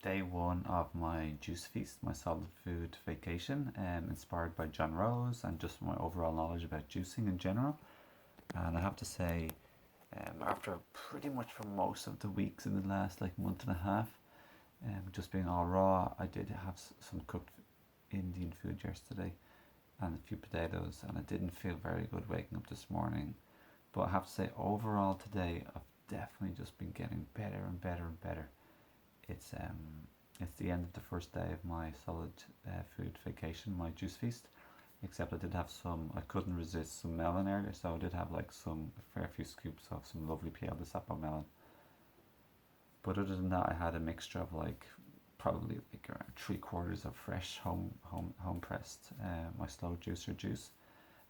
Day one of my juice feast, my solid food vacation, inspired by John Rose and just my overall knowledge about juicing in general. And I have to say, after pretty much for most of the weeks in the last like month and a half, just being all raw, I did have some cooked Indian food yesterday and a few potatoes, and I didn't feel very good waking up this morning. But I have to say, overall today, I've definitely just been getting better and better and better. It's it's the end of the first day of my solid food vacation, my juice feast. Except I did have some. I couldn't resist some melon earlier, so I did have like some a fair few scoops of some lovely Piel de Sapo melon. But other than that, I had a mixture of like probably like around 3/4 of fresh home pressed my slow juicer juice,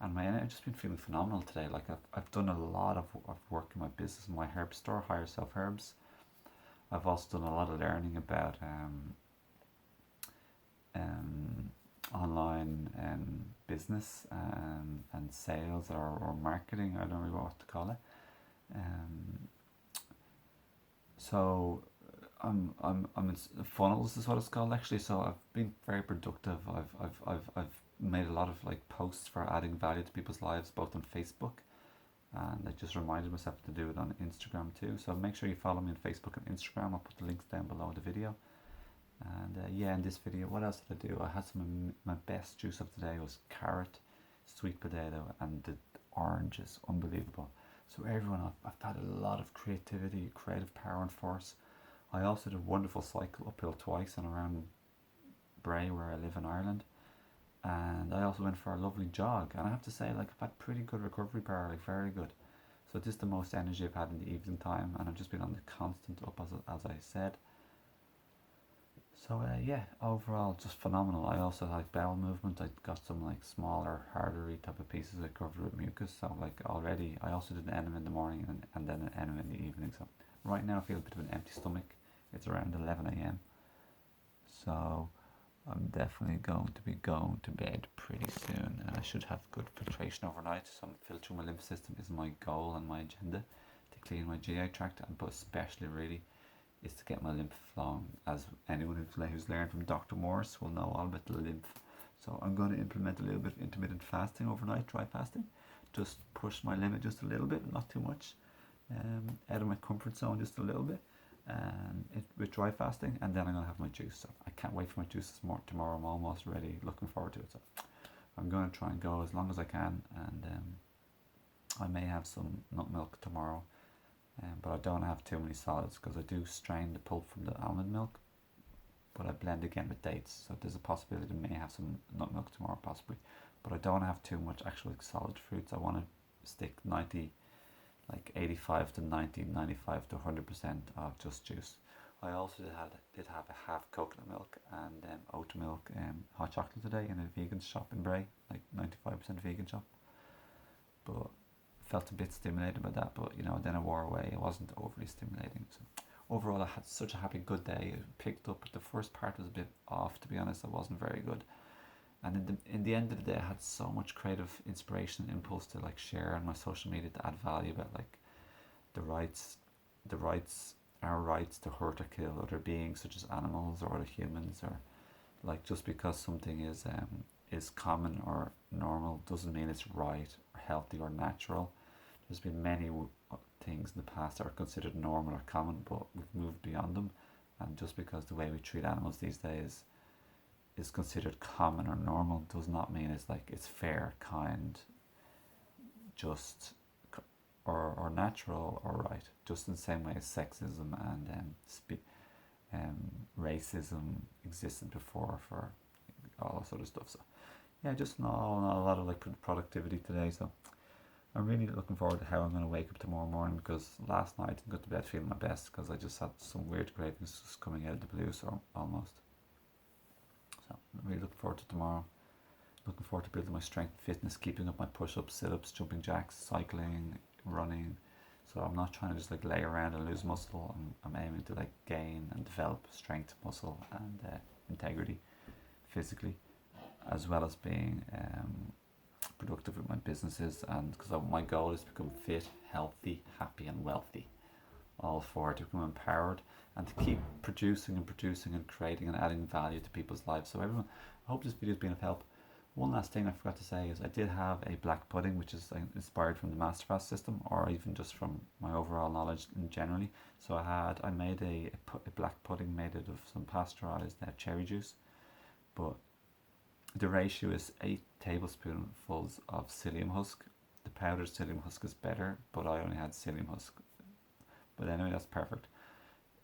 and I've just been feeling phenomenal today. Like I've done a lot of work in my business, in my herb store, Higher Self Herbs. I've also done a lot of learning about um, online business and sales or marketing. I don't really know what to call it. Um, so I'm in funnels is what it's called actually. So I've been very productive. I've made a lot of like posts for adding value to people's lives, both on Facebook, and I just reminded myself to do it on Instagram too. So make sure you follow me on Facebook and Instagram. I'll put the links down below the video. And yeah, in this video, what else did I do? I had some of my best juice of the day was carrot, sweet potato, and the orange is unbelievable. So everyone, I've had a lot of creativity, creative power and force. I also did a wonderful cycle uphill twice and around Bray, where I live in Ireland. And I also went for a lovely jog. And I have to say, like, I've had pretty good recovery power, like very good. So this is the most energy I've had in the evening time, and I've just been on the constant up, as I said. So yeah, overall just phenomenal. I also like bowel movement. I got some like smaller, hardery type of pieces I covered with mucus. So like already, I also did an enema in the morning and then an enema in the evening. So right now I feel a bit of an empty stomach. It's around 11 a.m. So I'm definitely going to be going to bed pretty soon, and I should have good filtration overnight. So filtering my lymph system is my goal and my agenda, to clean my GI tract, and but especially really is to get my lymph flowing. As anyone who's learned from Dr. Morris will know all about the lymph. So I'm going to implement a little bit of intermittent fasting overnight, dry fasting. Just push my limit just a little bit, not too much. Out of my comfort zone just a little bit. With dry fasting, and then I'm going to have my juice. So I can't wait for my juice tomorrow. I'm almost ready, looking forward to it. So I'm going to try and go as long as I can, and I may have some nut milk tomorrow. But I don't have too many solids because I do strain the pulp from the almond milk, but I blend again with dates, so there's a possibility I may have some nut milk tomorrow possibly, but I don't have too much actual solid fruits. I want to stick 90, like 85 to 90, 95 to 100% of just juice. I also did have a half coconut milk and oat milk hot chocolate today in a vegan shop in Bray, like 95% vegan shop, but felt a bit stimulated by that, but then it wore away. It wasn't overly stimulating. So overall, I had such a happy, good day. It picked up. The first part was a bit off, to be honest. It wasn't very good. And in the end of the day, I had so much creative inspiration and impulse to like share on my social media to add value about like the rights, our rights to hurt or kill other beings such as animals or other humans, or like just because something is common or normal doesn't mean it's right or healthy or natural. There's been many things in the past that are considered normal or common, but we've moved beyond them. And just because the way we treat animals these days is considered common or normal does not mean it's fair, kind, just, or natural or right. Just in the same way as sexism and racism existed before for all that sort of stuff. So yeah, just not a lot of like productivity today. So I'm really looking forward to how I'm going to wake up tomorrow morning, because last night I didn't go to bed feeling my best because I just had some weird cravings just coming out of the blue, so almost. So I'm really looking forward to tomorrow. Looking forward to building my strength and fitness, keeping up my push-ups, sit-ups, jumping jacks, cycling, running. So I'm not trying to just like lay around and lose muscle. I'm aiming to like gain and develop strength, muscle, and integrity physically, as well as being productive with my businesses, and because my goal is to become fit, healthy, happy and wealthy. all for to become empowered and to keep producing and producing and creating and adding value to people's lives. So everyone, I hope this video has been of help. One last thing I forgot to say is I did have a black pudding, which is inspired from the masterclass system, or even just from my overall knowledge in generally. So I made a black pudding made out of some pasteurized cherry juice, but the ratio is 8 tablespoonfuls of psyllium husk. The powdered psyllium husk is better, but I only had psyllium husk. But anyway, that's perfect.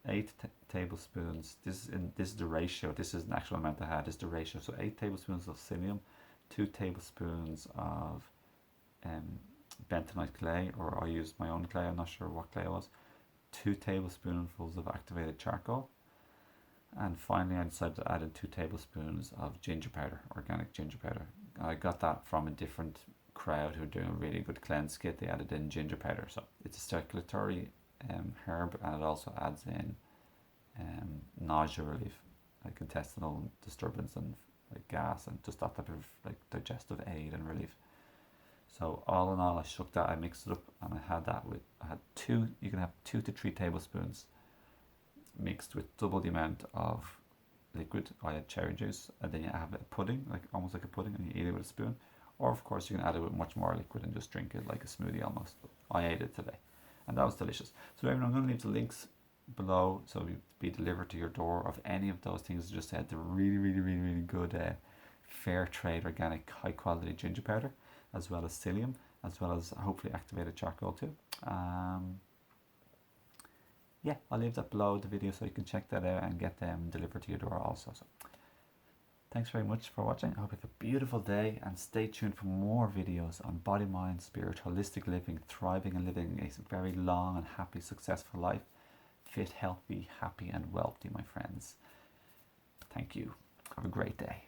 8 tablespoons. This is the ratio. This is an actual amount I had. This is the ratio. So 8 tablespoons of psyllium, 2 tablespoons of bentonite clay, or I used my own clay. I'm not sure what clay it was. 2 tablespoonfuls of activated charcoal, and finally I decided to add in 2 tablespoons of ginger powder, organic ginger powder. I got that from a different crowd who are doing a really good cleanse kit. They added in ginger powder, so it's a circulatory herb, and it also adds in nausea relief, like intestinal disturbance and like gas, and just that type of like digestive aid and relief. So all in all, I shook that, I mixed it up, and I had two. You can have 2 to 3 tablespoons mixed with double the amount of liquid. I had cherry juice, and then you have a pudding, like almost like a pudding, and you eat it with a spoon. Or of course you can add it with much more liquid and just drink it like a smoothie almost. I ate it today, and that was delicious. So everyone, I'm going to leave the links below, so it'll be delivered to your door, of any of those things I just said. The really good fair trade organic high quality ginger powder, as well as psyllium, as well as hopefully activated charcoal too. Yeah, I'll leave that below the video so you can check that out and get them delivered to your door also. So thanks very much for watching. I hope you have a beautiful day, and stay tuned for more videos on body, mind, spirit, holistic living, thriving and living a very long and happy, successful life. Fit, healthy, happy and wealthy, my friends. Thank you. Have a great day.